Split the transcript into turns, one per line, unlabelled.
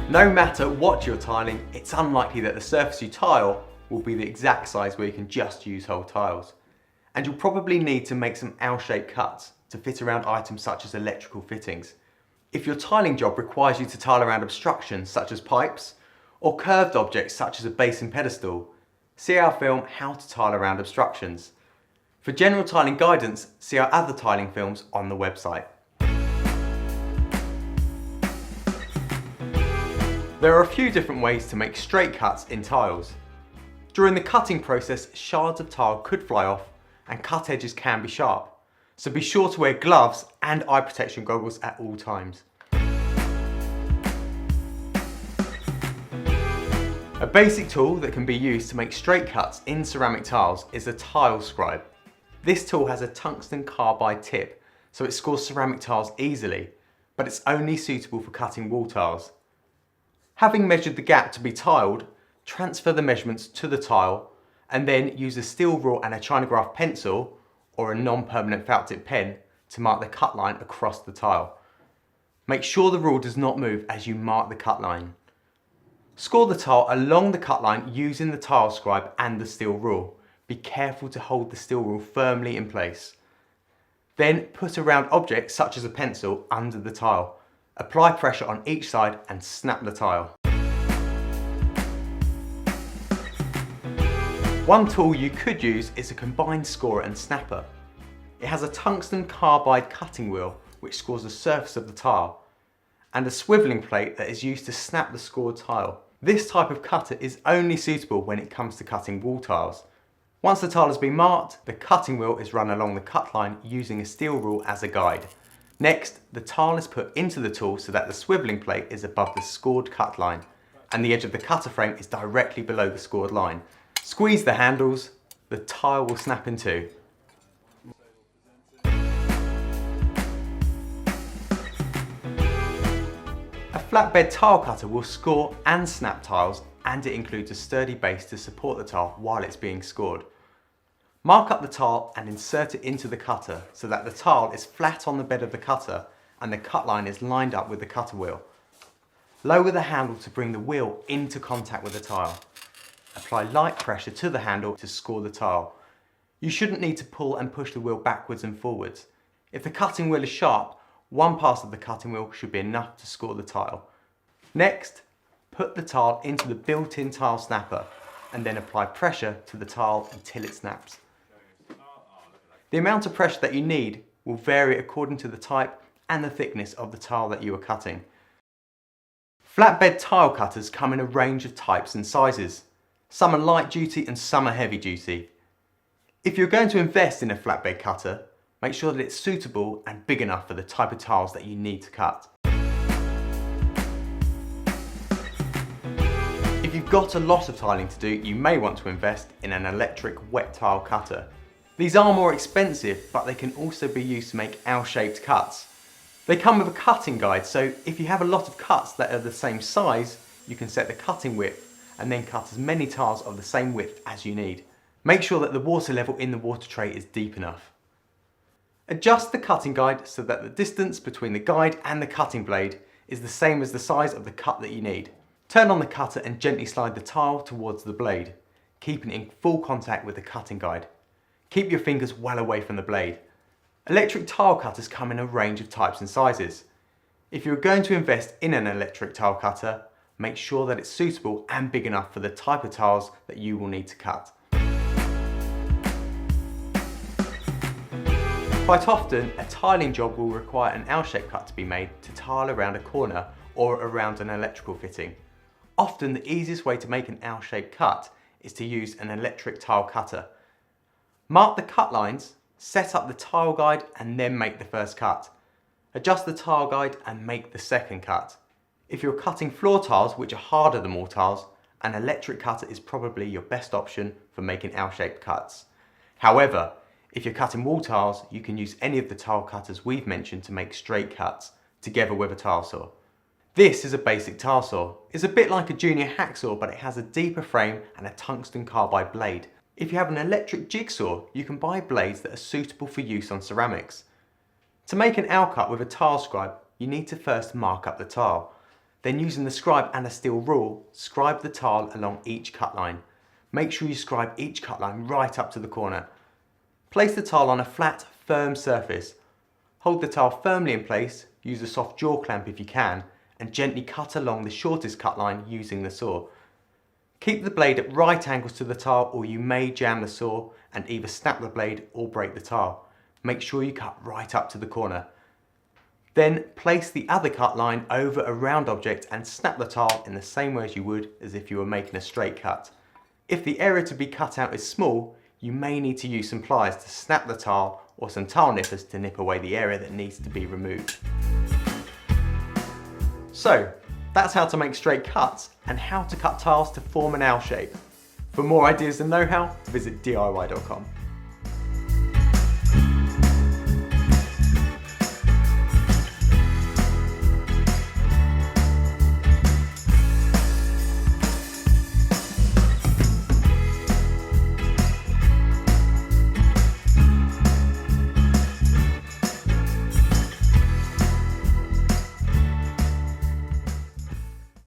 No matter what you're tiling, it's unlikely that the surface you tile will be the exact size where you can just use whole tiles. And you'll probably need to make some L-shaped cuts to fit around items such as electrical fittings. If your tiling job requires you to tile around obstructions such as pipes, or curved objects such as a basin pedestal, see our film How to Tile Around Obstructions. For general tiling guidance, see our other tiling films on the website. There are a few different ways to make straight cuts in tiles. During the cutting process, shards of tile could fly off and cut edges can be sharp, so be sure to wear gloves and eye protection goggles at all times. A basic tool that can be used to make straight cuts in ceramic tiles is a tile scribe. This tool has a tungsten carbide tip, so it scores ceramic tiles easily, but it's only suitable for cutting wall tiles. Having measured the gap to be tiled, transfer the measurements to the tile and then use a steel rule and a Chinograph pencil or a non-permanent felt tip pen to mark the cut line across the tile. Make sure the rule does not move as you mark the cut line. Score the tile along the cut line using the tile scribe and the steel rule. Be careful to hold the steel rule firmly in place. Then put a round object such as a pencil under the tile. Apply pressure on each side and snap the tile. One tool you could use is a combined scorer and snapper. It has a tungsten carbide cutting wheel which scores the surface of the tile and a swiveling plate that is used to snap the scored tile. This type of cutter is only suitable when it comes to cutting wall tiles. Once the tile has been marked, the cutting wheel is run along the cut line using a steel rule as a guide. Next, the tile is put into the tool so that the swiveling plate is above the scored cut line and the edge of the cutter frame is directly below the scored line. Squeeze the handles, the tile will snap in two. A flatbed tile cutter will score and snap tiles, and it includes a sturdy base to support the tile while it's being scored. Mark up the tile and insert it into the cutter so that the tile is flat on the bed of the cutter and the cut line is lined up with the cutter wheel. Lower the handle to bring the wheel into contact with the tile. Apply light pressure to the handle to score the tile. You shouldn't need to pull and push the wheel backwards and forwards. If the cutting wheel is sharp, one pass of the cutting wheel should be enough to score the tile. Next, put the tile into the built-in tile snapper and then apply pressure to the tile until it snaps. The amount of pressure that you need will vary according to the type and the thickness of the tile that you are cutting. Flatbed tile cutters come in a range of types and sizes. Some are light duty and some are heavy duty. If you're going to invest in a flatbed cutter, make sure that it's suitable and big enough for the type of tiles that you need to cut. If you've got a lot of tiling to do, you may want to invest in an electric wet tile cutter. These are more expensive, but they can also be used to make L-shaped cuts. They come with a cutting guide, so if you have a lot of cuts that are the same size, you can set the cutting width and then cut as many tiles of the same width as you need. Make sure that the water level in the water tray is deep enough. Adjust the cutting guide so that the distance between the guide and the cutting blade is the same as the size of the cut that you need. Turn on the cutter and gently slide the tile towards the blade, keeping it in full contact with the cutting guide. Keep your fingers well away from the blade. Electric tile cutters come in a range of types and sizes. If you're going to invest in an electric tile cutter, make sure that it's suitable and big enough for the type of tiles that you will need to cut. Quite often, a tiling job will require an L-shaped cut to be made to tile around a corner or around an electrical fitting. Often the easiest way to make an L-shaped cut is to use an electric tile cutter. Mark the cut lines, set up the tile guide and then make the first cut. Adjust the tile guide and make the second cut. If you're cutting floor tiles, which are harder than wall tiles, an electric cutter is probably your best option for making L-shaped cuts. However, if you're cutting wall tiles, you can use any of the tile cutters we've mentioned to make straight cuts, together with a tile saw. This is a basic tile saw. It's a bit like a junior hacksaw, but it has a deeper frame and a tungsten carbide blade. If you have an electric jigsaw, you can buy blades that are suitable for use on ceramics. To make an L cut with a tile scribe, you need to first mark up the tile. Then using the scribe and a steel rule, scribe the tile along each cut line. Make sure you scribe each cut line right up to the corner. Place the tile on a flat, firm surface. Hold the tile firmly in place, use a soft jaw clamp if you can, and gently cut along the shortest cut line using the saw. Keep the blade at right angles to the tile or you may jam the saw and either snap the blade or break the tile. Make sure you cut right up to the corner. Then place the other cut line over a round object and snap the tile in the same way as you would as if you were making a straight cut. If the area to be cut out is small, you may need to use some pliers to snap the tile or some tile nippers to nip away the area that needs to be removed. So, that's how to make straight cuts and how to cut tiles to form an L shape. For more ideas and know-how, visit DIY.com.